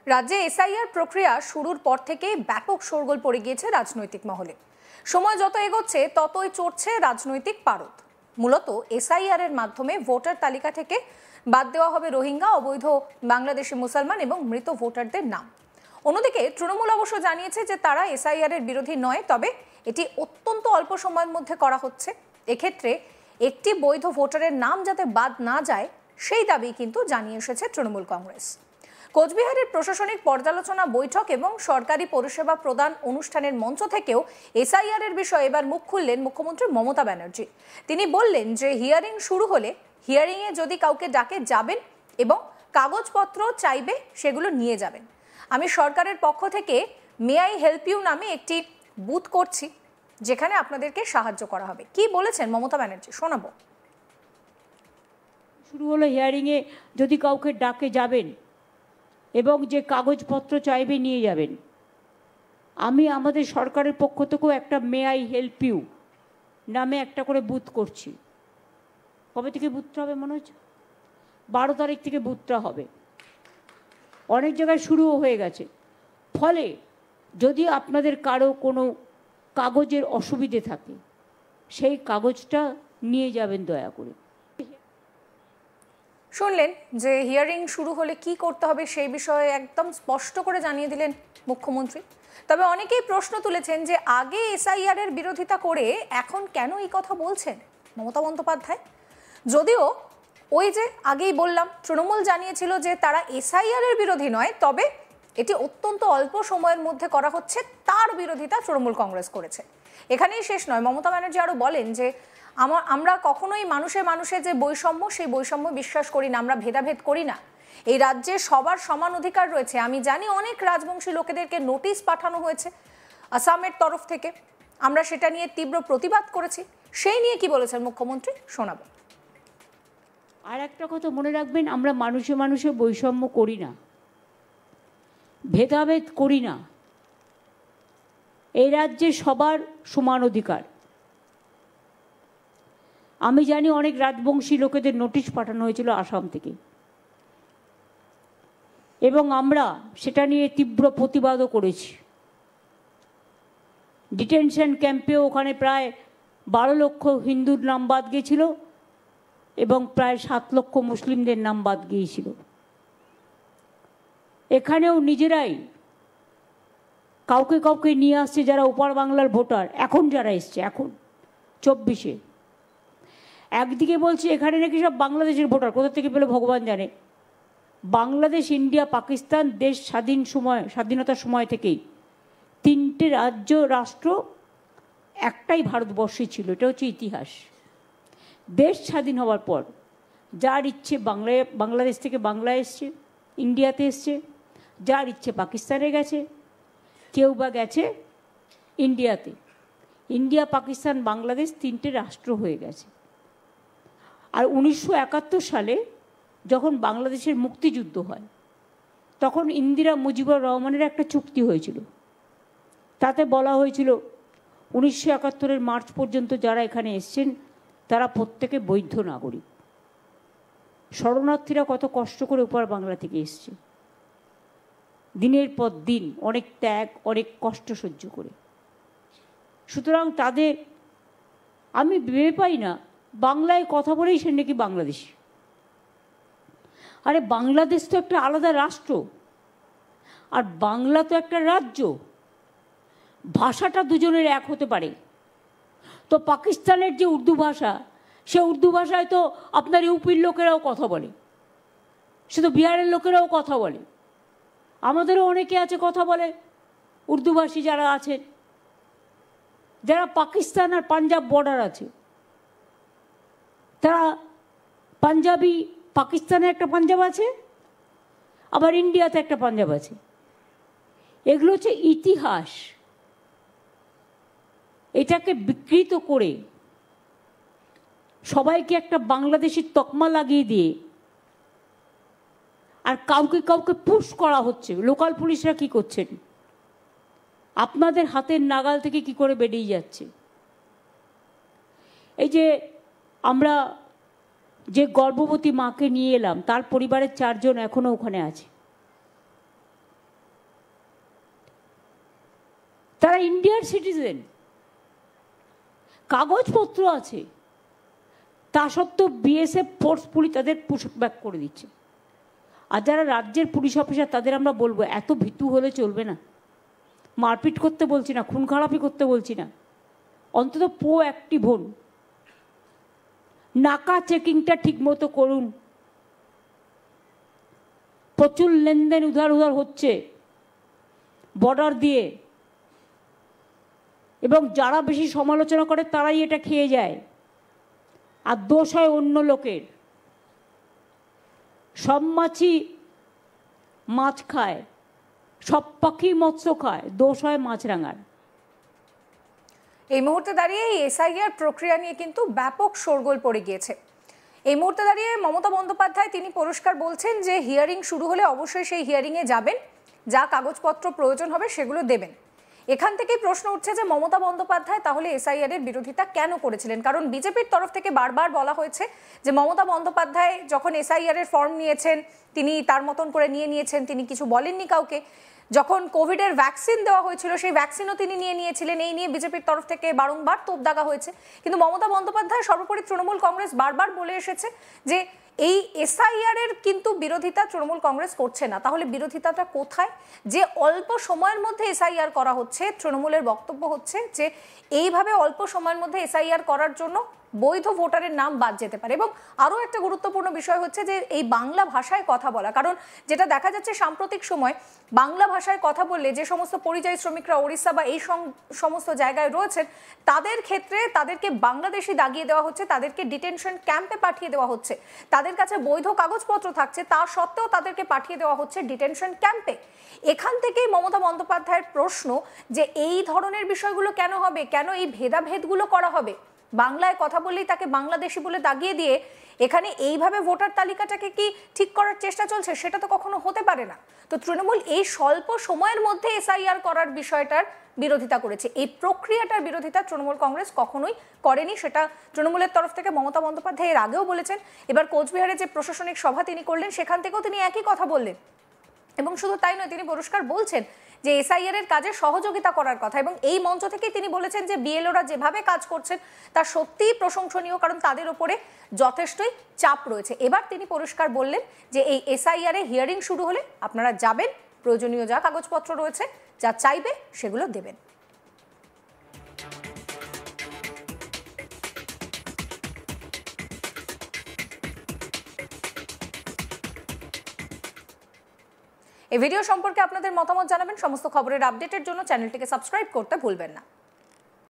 রাজ্যে এসআইআর প্রক্রিয়া শুরুর পর থেকেই ব্যাপক শোরগোল পড়ে গিয়েছে রাজনৈতিক মহলে। সময় যত এগোচ্ছে ততই চড়ছে রাজনৈতিক পারদ। মূলত এসআইআর এর মাধ্যমে ভোটার তালিকা থেকে বাদ দেওয়া হবে রোহিঙ্গা, অবৈধ বাংলাদেশি মুসলমান এবং মৃত ভোটারদের নাম। অন্যদিকে তৃণমূল অবশ্য জানিয়েছে যে তারা এসআইআর এর বিরোধী নয়, তবে এটি অত্যন্ত অল্প সময়ের মধ্যে করা হচ্ছে। এক্ষেত্রে একটি বৈধ ভোটারের নাম যাতে বাদ না যায় সেই দাবি কিন্তু জানিয়ে এসেছে তৃণমূল কংগ্রেস। কোচবিহারের প্রশাসনিক পর্যালোচনা বৈঠক এবং সরকারি পরিষেবা প্রদান অনুষ্ঠানের মঞ্চ থেকেও এসআইআর এর বিষয়ে এবার মুখ খুললেন মুখ্যমন্ত্রী মমতা ব্যানার্জি। তিনি বললেন যে হিয়ারিং শুরু হলে হিয়ারিংয়ে যদি কাউকে ডাকে যাবেন এবং কাগজপত্র চাইবে সেগুলো নিয়ে যাবেন। আমি সরকারের পক্ষ থেকে মে আই হেল্প ইউ নামে একটি বুথ করছি, যেখানে আপনাদেরকে সাহায্য করা হবে। কি বলেছেন মমতা ব্যানার্জি শোনাবো। শুরু হলো হিয়ারিংয়ে যদি কাউকে ডাকে যাবেন এবং যে কাগজপত্র চাইবে নিয়ে যাবেন। আমি আমাদের সরকারের পক্ষ থেকেও একটা মে আই হেল্প ইউ নামে একটা করে বুথ করছি। কবে থেকে বুথটা হবে মনে হচ্ছে? 12 তারিখ থেকে বুথটা হবে। অনেক জায়গায় শুরুও হয়ে গেছে। ফলে যদি আপনাদের কারো কোনো কাগজের অসুবিধে থাকে সেই কাগজটা নিয়ে যাবেন দয়া করে। শুনলেন যে হিয়ারিং শুরু হলে কি করতে হবে সেই বিষয়ে একদম স্পষ্ট করে জানিয়ে দিলেন মুখ্যমন্ত্রী। তবে অনেকেই প্রশ্ন তুলেছেন যে আগে এসআইআর এর বিরোধিতা করে এখন কেন এই কথা বলছেন মমতা বন্দ্যোপাধ্যায়। যদিও ওই যে আগেই বললাম, তৃণমূল জানিয়েছিল যে তারা এসআইআর এর বিরোধী নয়, তবে এটি অত্যন্ত অল্প সময়ের মধ্যে করা হচ্ছে, তার বিরোধিতা তৃণমূল কংগ্রেস করেছে। এখানেই শেষ নয়, মমতা ব্যানার্জি আরো বলেন যে আমরা কখনোই মানুষে মানুষে যে বৈষম্য, সেই বৈষম্য বিশ্বাস করি না, আমরা ভেদাভেদ করি না। এই রাজ্যে সবার সমান অধিকার রয়েছে। আমি জানি অনেক রাজবংশী লোকেদেরকে নোটিশ পাঠানো হয়েছে আসামের তরফ থেকে, আমরা সেটা নিয়ে তীব্র প্রতিবাদ করেছি। সেই নিয়ে কি বলেছেন মুখ্যমন্ত্রী শোনাবো। আর একটা কথা মনে রাখবেন, আমরা মানুষে মানুষে বৈষম্য করি না, ভেদাভেদ করি না। এই রাজ্যে সবার সমান অধিকার। আমি জানি অনেক রাজবংশী লোকেদের নোটিশ পাঠানো হয়েছিল আসাম থেকে, এবং আমরা সেটা নিয়ে তীব্র প্রতিবাদও করেছি। ডিটেনশন ক্যাম্পে ওখানে প্রায় 12 লক্ষ হিন্দুর নাম বাদ গিয়েছিল এবং প্রায় 7 লক্ষ মুসলিমদের নাম বাদ গিয়েছিল। এখানেও নিজেরাই কাউকে কাউকে নিয়ে আসছে যারা ওপার বাংলার ভোটার, এখন যারা এসছে এখন 24-এ। একদিকে বলছে এখানে নাকি সব বাংলাদেশের ভোটার, কোথা থেকে পেলে ভগবান জানে। বাংলাদেশ, ইন্ডিয়া, পাকিস্তান দেশ স্বাধীনতার সময় থেকেই 3টে রাষ্ট্র, একটাই ভারতবর্ষে ছিল। এটা হচ্ছে ইতিহাস। দেশ স্বাধীন হওয়ার পর যার ইচ্ছে বাংলাদেশ থেকে বাংলায় এসছে, ইন্ডিয়াতে এসছে, যার ইচ্ছে পাকিস্তানে গেছে, কেউ বা গেছে ইন্ডিয়াতে। ইন্ডিয়া, পাকিস্তান, বাংলাদেশ 3টে রাষ্ট্র হয়ে গেছে। আর 1971 সালে যখন বাংলাদেশের মুক্তিযুদ্ধ হয়, তখন ইন্দিরা মুজিবুর রহমানের একটা চুক্তি হয়েছিল। তাতে বলা হয়েছিল 1971-এর মার্চ পর্যন্ত যারা এখানে এসছেন তারা প্রত্যেকে বৈধ নাগরিক। শরণার্থীরা কত কষ্ট করে ওপার বাংলা থেকে এসছে, দিনের পর দিন অনেক ত্যাগ, অনেক কষ্ট সহ্য করে। সুতরাং তাদের আমি ভেবে পাই না বাংলায় কথা বলেই সে নাকি বাংলাদেশি। আরে বাংলাদেশ তো একটা আলাদা রাষ্ট্র, আর বাংলা তো একটা রাজ্য। ভাষাটা দুজনের এক হতে পারে। তো পাকিস্তানের যে উর্দু ভাষা, সে উর্দু ভাষায় তো আপনার ইউপির লোকেরাও কথা বলে, শুধু বিহারের লোকেরাও কথা বলে। আমাদেরও অনেকে আছে কথা বলে, উর্দুভাষী যারা আছেন, যারা পাকিস্তান আর পাঞ্জাব বর্ডার আছে, তারা পাঞ্জাবি। পাকিস্তানে একটা পাঞ্জাব আছে, আবার ইন্ডিয়াতে একটা পাঞ্জাব আছে। এগুলো হচ্ছে ইতিহাস। এটাকে বিকৃত করে সবাইকে একটা বাংলাদেশের তকমা লাগিয়ে দিয়ে আর কাউকে কাউকে পুশ করা হচ্ছে। লোকাল পুলিশরা কি করছেন? আপনাদের হাতের নাগাল থেকে কি করে বেরিয়ে যাচ্ছে। এই যে আমরা যে গর্ভবতী মাকে নিয়ে এলাম, তার পরিবারের 4 জন এখনো ওখানে আছে। তারা ইন্ডিয়ার সিটিজেন, কাগজপত্র আছে, তা সত্ত্বেও বিএসএফ ফোর্সফুলি তাদের পুশ ব্যাক করে দিচ্ছে। আর যারা রাজ্যের পুলিশ অফিসার তাদের আমরা বলবো এত ভীতু হলে চলবে না। মারপিট করতে বলছি না, খুন খারাপি করতে বলছি না, অন্তত প্রোঅ্যাক্টিভ হন, নাকা চেকিংটা ঠিকমতো করুন। প্রচুর লেনদেন উধার হচ্ছে বর্ডার দিয়ে, এবং যারা বেশি সমালোচনা করে তারাই এটা খেয়ে যায়, আর দোষ হয় অন্য লোকের। সব মাছই মাছ খায়, সব পাখি মৎস্য খায়, দোষ হয় মাছরাঙার। এই মুহূর্তে দাঁড়িয়ে এই এসআইআর প্রক্রিয়া নিয়ে কিন্তু ব্যাপক শোরগোল পড়ে গিয়েছে। এই মুহূর্তে দাঁড়িয়ে মমতা বন্দ্যোপাধ্যায় তিনি পরিষ্কার বলছেন যে হিয়ারিং শুরু হলে অবশ্যই সেই হিয়ারিংয়ে যাবেন, যা কাগজপত্র প্রয়োজন হবে সেগুলো দেবেন। এখান থেকেই প্রশ্ন উঠছে যে মমতা বন্দ্যোপাধ্যায় তাহলে এসআইআর এর বিরোধিতা কেন করেছিলেন? কারণ বিজেপির তরফ থেকে বারবার বলা হয়েছে যে মমতা বন্দ্যোপাধ্যায় যখন এসআইআর এর ফর্ম নিয়েছেন তিনি তার মতন করে নিয়েছেন, তিনি কিছু বলেননি কাউকে। যখন কোভিডের ভ্যাকসিন দেওয়া হয়েছিল সেই ভ্যাকসিনও তিনি নিয়েছিলেন। এই নিয়ে বিজেপির তরফ থেকে বারংবার তোপ দাগা হয়েছে। কিন্তু মমতা বন্দ্যোপাধ্যায় সর্বোপরি তৃণমূল কংগ্রেস বারবার বলে এসেছে যে এই এসআইআর এর কিন্তু বিরোধিতা তৃণমূল কংগ্রেস করছে না। তাহলে বিরোধিতাটা কোথায়? যে অল্প সময়ের মধ্যে এসআইআর করা হচ্ছে, তৃণমূলের বক্তব্য হচ্ছে যে এইভাবে অল্প সময়ের মধ্যে এসআইআর করার জন্য বৈধ ভোটারের নাম বাদ যেতে পারে। এবং আরও একটা গুরুত্বপূর্ণ বিষয় হচ্ছে যে এই বাংলা ভাষায় কথা বলা, কারণ যেটা দেখা যাচ্ছে সাম্প্রতিক সময় বাংলা ভাষায় কথা বললে যে সমস্ত পরিযায়ী শ্রমিকরা ওড়িশা বা এই সমস্ত জায়গায় রয়েছেন তাদের ক্ষেত্রে তাদেরকে বাংলাদেশি দাগিয়ে দেওয়া হচ্ছে, তাদেরকে ডিটেনশন ক্যাম্পে পাঠিয়ে দেওয়া হচ্ছে। তাদের কাছে বৈধ কাগজপত্র থাকছে, তা সত্ত্বেও তাদেরকে পাঠিয়ে দেওয়া হচ্ছে ডিটেনশন ক্যাম্পে। এখান থেকেই মমতা বন্দ্যোপাধ্যায়ের প্রশ্ন যে এই ধরনের বিষয়গুলো কেন হবে, কেন এই ভেদাভেদগুলো করা হবে? বাংলায় কথা বললেই তাকে বাংলাদেশি বলে দাগিয়ে দিয়ে এখানে এইভাবে ভোটার তালিকাটাকে কি ঠিক করার চেষ্টা চলছে? সেটা তো কখনো হতে পারে না। তো তৃণমূল এই স্বল্প সময়ের মধ্যে এসআইআর করার বিষয়টার বিরোধিতা করেছে। এই প্রক্রিয়াটার বিরোধিতা তৃণমূল কংগ্রেস কখনোই করেনি। সেটা তৃণমূলের তরফ থেকে মমতা বন্দ্যোপাধ্যায় এর আগেও বলেছেন। এবার কোচবিহারে যে প্রশাসনিক সভা তিনি করলেন সেখান থেকেও তিনি একই কথা বললেন। এবং শুধু তাই নয়, তিনি পরিষ্কার বলছেন যে এসআইআর এর কাজে সহযোগিতা করার কথা। এবং এই মঞ্চ থেকেই তিনি বলেছেন যে বিএলওরা যেভাবে কাজ করছেন তা সত্যিই প্রশংসনীয়, কারণ তাদের উপরে যথেষ্টই চাপ রয়েছে। এবার তিনি পরিষ্কার বললেন যে এই এসআইআর এ হিয়ারিং শুরু হলে আপনারা যাবেন, প্রয়োজনীয় যা কাগজপত্র রয়েছে যা চাইবে সেগুলো দেবেন। এই ভিডিও সম্পর্কে আপনাদের মতামত জানাবেন। সমস্ত খবরের আপডেটের জন্য চ্যানেলটিকে সাবস্ক্রাইব করতে ভুলবেন না।